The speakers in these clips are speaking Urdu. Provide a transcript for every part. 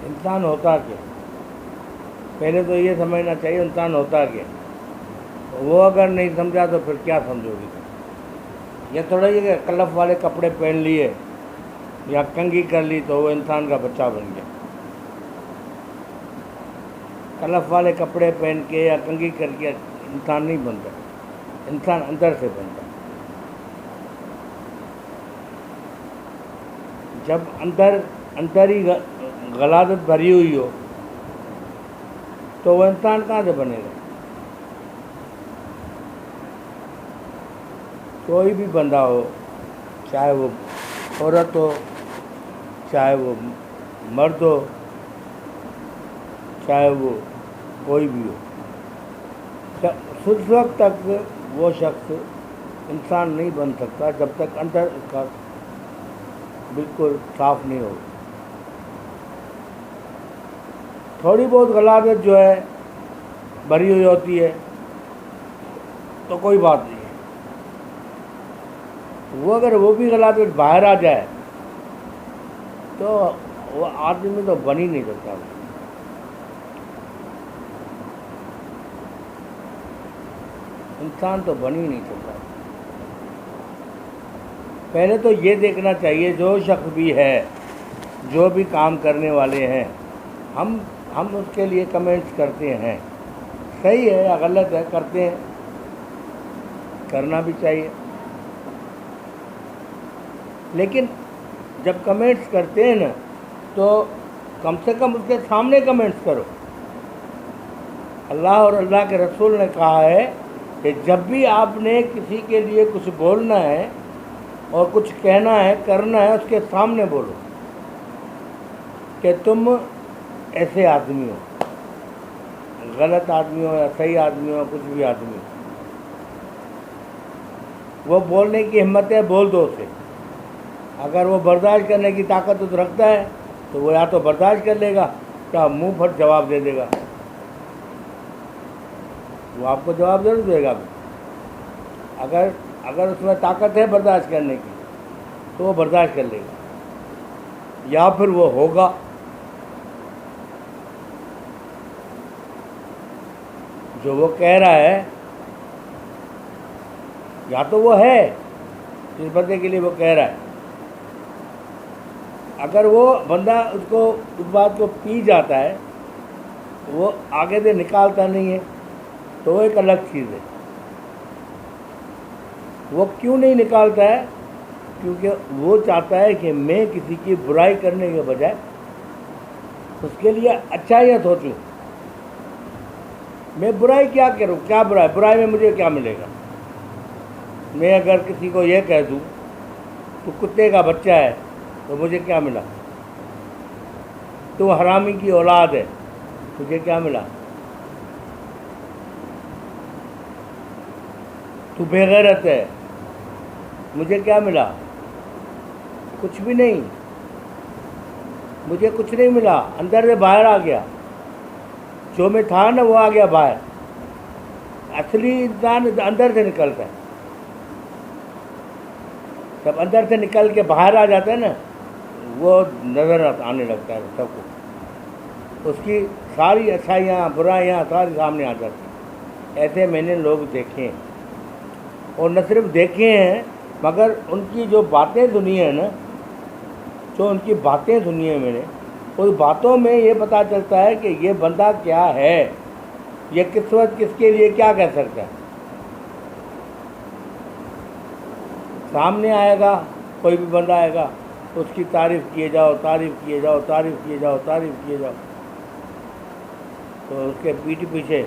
انسان ہوتا کیا؟ پہلے تو یہ سمجھنا چاہیے انسان ہوتا کیا. وہ اگر نہیں سمجھا تو پھر کیا سمجھو گی تم؟ یہ تھوڑا یہ کہ کلف والے کپڑے پہن لیے یا کنگھی کر لی تو وہ انسان کا بچہ بن گیا. کلف والے کپڑے پہن کے یا کنگھی کر کے انسان نہیں بنتا. انسان اندر سے بنتا. جب اندر ہی غلاظت بھری ہوئی ہو تو وہ انسان کہاں سے بنے گا؟ کوئی بھی بندہ ہو، چاہے وہ عورت ہو، چاہے وہ مرد ہو، چاہے وہ کوئی بھی ہو، اس وقت تک وہ شخص انسان نہیں بن سکتا جب تک اندر اس کا بالکل صاف نہیں ہو. تھوڑی بہت غلاظت جو ہے بھری ہوئی ہوتی ہے تو کوئی بات نہیں ہے. وہ اگر وہ بھی غلاظت باہر آ جائے تو وہ آدمی تو بن ہی نہیں سکتا. انسان تو بن ہی نہیں سکتا. پہلے تو یہ دیکھنا چاہیے جو شخص بھی ہے، جو بھی کام کرنے والے ہیں، ہم اس کے لیے کمنٹس کرتے ہیں، صحیح ہے یا غلط ہے، کرتے ہیں، کرنا بھی چاہیے. لیکن جب کمنٹس کرتے ہیں نا تو کم سے کم اس کے سامنے کمنٹس کرو. اللہ اور اللہ کے رسول نے کہا ہے کہ جب بھی آپ نے کسی کے لیے کچھ بولنا ہے اور کچھ کہنا ہے، کرنا ہے، اس کے سامنے بولو کہ تم ایسے آدمی ہو، غلط آدمی ہو یا صحیح آدمی ہو، کچھ بھی آدمی ہو. وہ بولنے کی ہمت ہے، بول دو اسے. اگر وہ برداشت کرنے کی طاقت رکھتا ہے تو وہ یا تو برداشت کر لے گا یا منہ پھٹ جواب دے دے گا. وہ آپ کو جواب ضرور دے گا. اگر اس میں طاقت ہے برداشت کرنے کی تو وہ برداشت کر لے گا، یا پھر وہ ہوگا. جو وہ کہہ رہا ہے یا تو وہ ہے جس بندے کے لیے وہ کہہ رہا ہے. اگر وہ بندہ اس بات کو پی جاتا ہے، وہ آگے سے نکالتا نہیں ہے تو وہ ایک الگ چیز ہے. وہ کیوں نہیں نکالتا ہے؟ کیونکہ وہ چاہتا ہے کہ میں کسی کی برائی کرنے کے بجائے اس کے لیے اچھائیاں سوچوں. میں برائی کیا کروں؟ کیا برائی میں مجھے کیا ملے گا؟ میں اگر کسی کو یہ کہہ دوں تو کتے کا بچہ ہے تو مجھے کیا ملا؟ تو حرامی کی اولاد ہے، مجھے کیا ملا؟ تو بے غیرت ہے، مجھے کیا ملا؟ کچھ بھی نہیں. مجھے کچھ نہیں ملا. اندر سے باہر آ گیا. جو میں تھا نا وہ آ گیا باہر. اصلی انسان اندر سے نکلتا ہے. جب اندر سے نکل کے باہر آ جاتا ہے نا وہ نظر آنے لگتا ہے سب کو. اس کی ساری اچھائیاں برائیاں ساری سامنے آ جاتی ہیں. ایسے میں نے لوگ دیکھے ہیں، اور نہ صرف دیکھے ہیں مگر ان کی جو باتیں سنی ہیں نا، جو ان کی باتیں سنی ہیں میں نے، اس باتوں میں یہ پتہ چلتا ہے کہ یہ بندہ کیا ہے، یہ کس وقت کس کے لیے کیا کہہ سکتا ہے. سامنے آئے گا کوئی بھی بندہ آئے گا تو اس کی تعریف کیے جاؤ، تعریف کیے جاؤ، تعریف کیے جاؤ، تعریف کیے جاؤ. تو اس کے پیٹھ پیچھے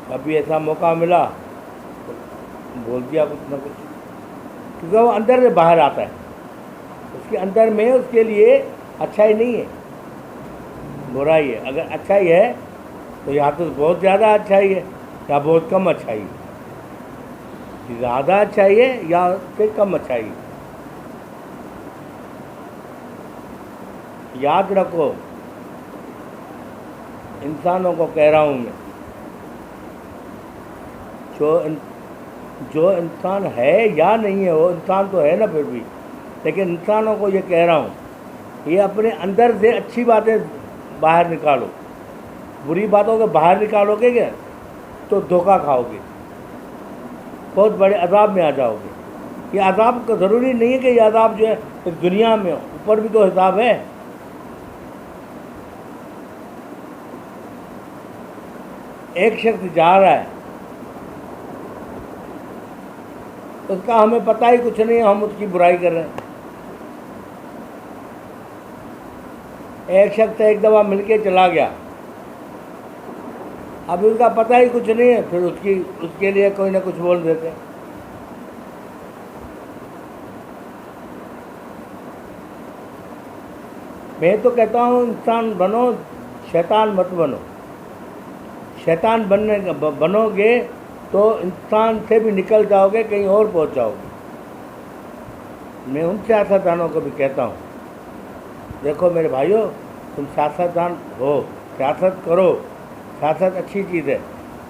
کبھی ایسا موقع ملا تو بول دیا کچھ نہ کچھ، کیونکہ وہ اندر سے باہر آتا ہے. اس کے اندر میں اس کے لیے اچھائی نہیں ہے، برائی ہے. اگر اچھائی ہے تو یا تو بہت زیادہ اچھائی ہے یا بہت کم اچھائی ہے. زیادہ اچھائی ہے یا پھر کم اچھائی ہے. یاد رکھو، انسانوں کو کہہ رہا ہوں میں، جو انسان ہے یا نہیں ہے، وہ انسان تو ہے نا پھر بھی، لیکن انسانوں کو یہ کہہ رہا ہوں یہ اپنے اندر سے اچھی باتیں باہر نکالو. بری باتوں کو باہر نکالو گے کیا تو دھوکہ کھاؤ گے, بہت بڑے عذاب میں آ جاؤ گے. یہ عذاب کا ضروری نہیں ہے کہ یہ عذاب جو ہے اس دنیا میں ہو, اوپر بھی تو حساب ہے. ایک شخص جا رہا ہے, اس کا ہمیں پتہ ہی کچھ نہیں ہے, ہم اس کی برائی کر رہے ہیں. ایک شخص ایک دفعہ مل کے چلا گیا, اب اس کا پتہ ہی کچھ نہیں ہے, پھر اس کے لیے کوئی نہ کچھ بول دیتے ہیں. میں تو کہتا ہوں انسان بنو, شیطان مت بنو. شیطان بنو گے تو انسان سے بھی نکل جاؤ گے, کہیں اور پہنچ جاؤ گے. میں ان سیاستدانوں کو بھی کہتا ہوں, دیکھو میرے بھائیو, تم سیاستدان ہو, سیاست کرو, سیاست اچھی چیز ہے,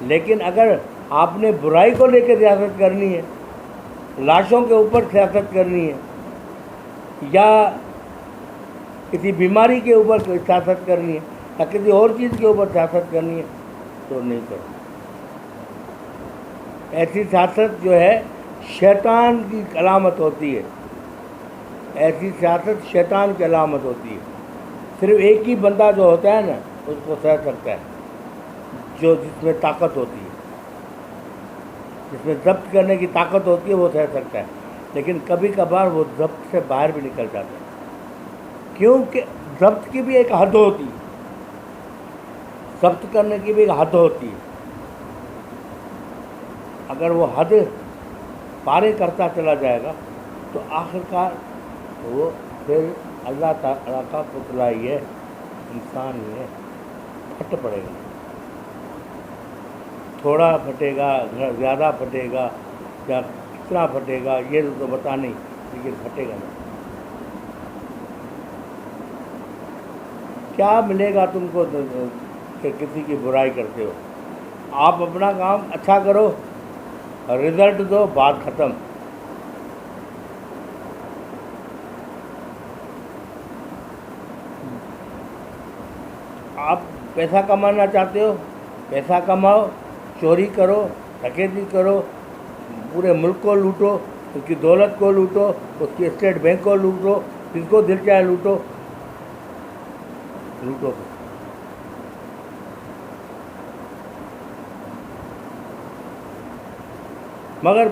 لیکن اگر آپ نے برائی کو لے کے سیاست کرنی ہے, لاشوں کے اوپر سیاست کرنی ہے, یا کسی بیماری کے اوپر سیاست کرنی ہے, یا کسی اور چیز کے اوپر سیاست کرنی ہے, تو نہیں کرو. ایسی سیاست جو ہے شیطان کی علامت ہوتی ہے. ایسی سیاست شیطان کی علامت ہوتی ہے. صرف ایک ہی بندہ جو ہوتا ہے نا, اس کو سہ سکتا ہے, جس میں طاقت ہوتی ہے, جس میں ضبط کرنے کی طاقت ہوتی ہے, وہ سہ سکتا ہے. لیکن کبھی کبھار وہ ضبط سے باہر بھی نکل جاتا ہے, کیونکہ ضبط کی بھی ایک حد ہوتی ہے, ضبط کرنے کی بھی ایک حد ہوتی ہے. اگر وہ حد پارے کرتا چلا جائے گا تو آخرکار وہ پھر اللہ تعالیٰ کا پتلا ہی ہے, انسان ہی ہے, پھٹ پڑے گا. تھوڑا پھٹے گا, زیادہ پھٹے گا, یا کتنا پھٹے گا یہ تو پتہ نہیں, لیکن پھٹے گا نہیں. کیا ملے گا تم کو کہ کسی کی برائی کرتے ہو؟ آپ اپنا کام اچھا کرو, رزلٹ دو, بات ختم. آپ پیسہ کمانا چاہتے ہو, پیسہ کماؤ, چوری کرو, ڈکیتی کرو, پورے ملک کو لوٹو, اس کی دولت کو لوٹو, اس کی اسٹیٹ بینک کو لوٹو, جس کو دل چاہے لوٹو. مگر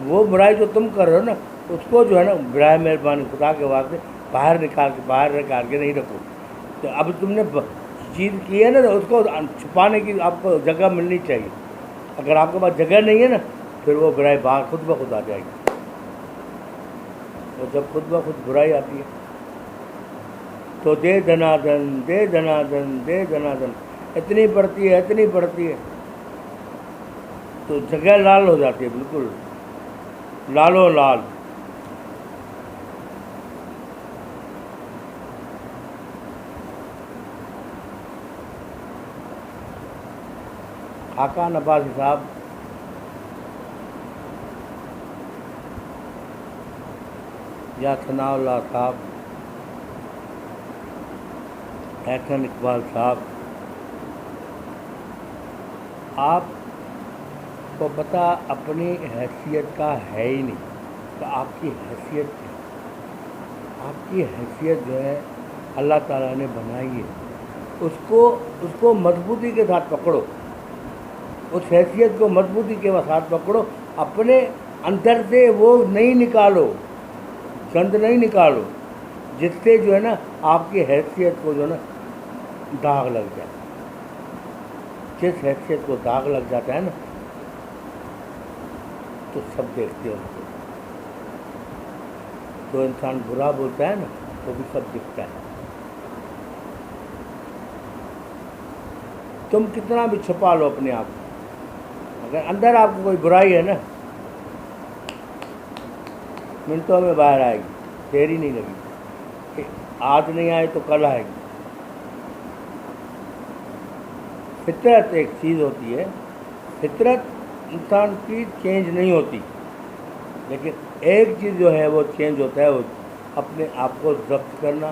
وہ برائی جو تم کر رہے ہو نا, اس کو جو ہے نا برائے مہربانی خدا کے واسطے باہر نکال کے نہیں رکھو. تو اب تم نے چیز کی ہے نا, اس کو چھپانے کی آپ کو جگہ ملنی چاہیے. اگر آپ کے پاس جگہ نہیں ہے نا, پھر وہ برائی باہر خود بخود آ جائے گی. اور جب خود بخود برائی آتی ہے تو دے دنادن دے دنادن دے دنادن اتنی پڑتی ہے تو جگہ لال ہو جاتی ہے, بالکل لالو لال. خاقان عباسی صاحب یا ثناء اللہ صاحب, احسن اقبال صاحب, آپ کو پتہ اپنی حیثیت کا ہے ہی نہیں کہ آپ کی حیثیت کیا. آپ کی حیثیت جو ہے اللہ تعالیٰ نے بنائی ہے, اس کو مضبوطی کے ساتھ پکڑو, اس حیثیت کو مضبوطی کے ساتھ پکڑو. اپنے اندر سے وہ نہیں نکالو, گند نہیں نکالو, جس سے جو ہے نا آپ کی حیثیت کو جو ہے نا داغ لگ جائے. جس حیثیت کو داغ لگ جاتا ہے نا تو سب دیکھتے ہیں. تو انسان برا بولتا ہے نا تو بھی سب دکھتا ہے. تم کتنا بھی چھپا لو اپنے آپ کو, اگر اندر آپ کو کوئی برائی ہے نا, منٹوں میں باہر آئے گی, دیر ہی نہیں لگی. آج نہیں آئے تو کل آئے گی. فطرت ایک چیز ہوتی ہے, فطرت انسان کی چینج نہیں ہوتی, لیکن ایک چیز جو ہے وہ چینج ہوتا ہے, وہ اپنے آپ کو ضبط کرنا,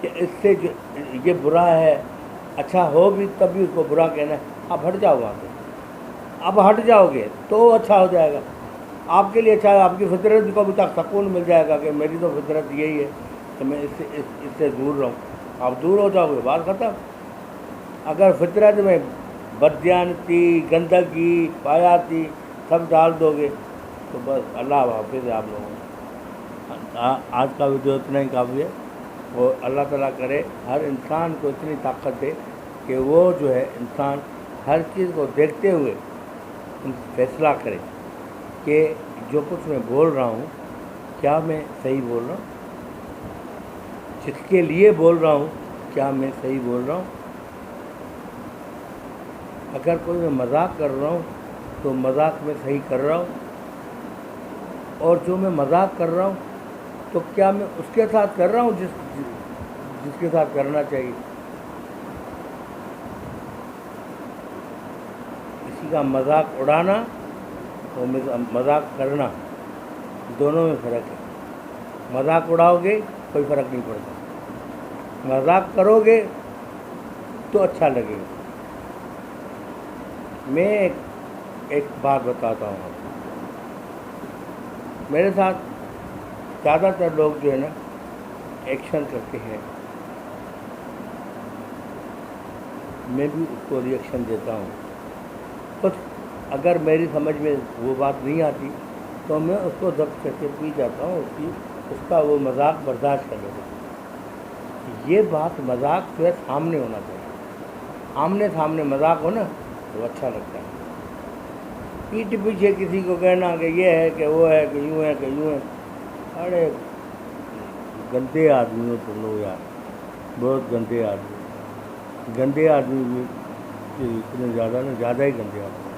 کہ اس سے جو یہ برا ہے اچھا ہو بھی تب بھی اس کو برا کہنا ہے، آپ ہٹ جاؤ وہاں سے، اب ہٹ جاؤ گے تو اچھا ہو جائے گا، آپ کے لیے اچھا ہے، آپ کی فطرت کو بھی تک سکون مل جائے گا کہ میری تو فطرت یہی ہے کہ میں اس سے دور رہوں، آپ دور ہو جاؤ گے، بات ختم۔ اگر فطرت میں بددیانتی، گندگی، پایاتی سب ڈال دو گے تو بس اللہ حافظ ہے آپ لوگوں کو۔ آج کا ویڈیو اتنا ہی کافی ہے۔ وہ اللہ تعالیٰ کرے ہر انسان کو اتنی طاقت دے کہ وہ جو ہے انسان ہر چیز کو دیکھتے ہوئے فیصلہ کرے کہ جو کچھ میں بول رہا ہوں کیا میں صحیح بول رہا ہوں، جس کے لیے بول رہا ہوں کیا میں صحیح بول رہا ہوں۔ اگر کوئی میں مذاق کر رہا ہوں تو مذاق میں صحیح کر رہا ہوں، اور جو میں مذاق کر رہا ہوں تو کیا میں اس کے ساتھ کر رہا ہوں جس کے ساتھ کرنا چاہیے۔ کسی کا مذاق اڑانا اور مذاق کرنا دونوں میں فرق ہے۔ مذاق اڑاؤ گے کوئی فرق نہیں پڑتا، مذاق کرو گے تو اچھا لگے گا۔ میں ایک بات بتاتا ہوں آپ کو، میرے ساتھ زیادہ تر لوگ جو ہے نا ایکشن کرتے ہیں، میں بھی اس کو ری ایکشن دیتا ہوں۔ کچھ اگر میری سمجھ میں وہ بات نہیں آتی تو میں اس کو ضبط کر کے پی جاتا ہوں، اس کا وہ مذاق برداشت کر لیتا ہوں۔ یہ بات مذاق جو ہے سامنے ہونا چاہیے، آمنے سامنے مذاق ہو نا وہ اچھا لگتا ہے۔ پیٹھ پیچھے کسی کو کہنا کہ یہ ہے کہ وہ ہے کہ یوں ہے کہ یوں ہے، ارے گندے آدمی ہو تم لوگ یار، بہت گندے آدمی بھی اتنے زیادہ ہی گندے آدمی۔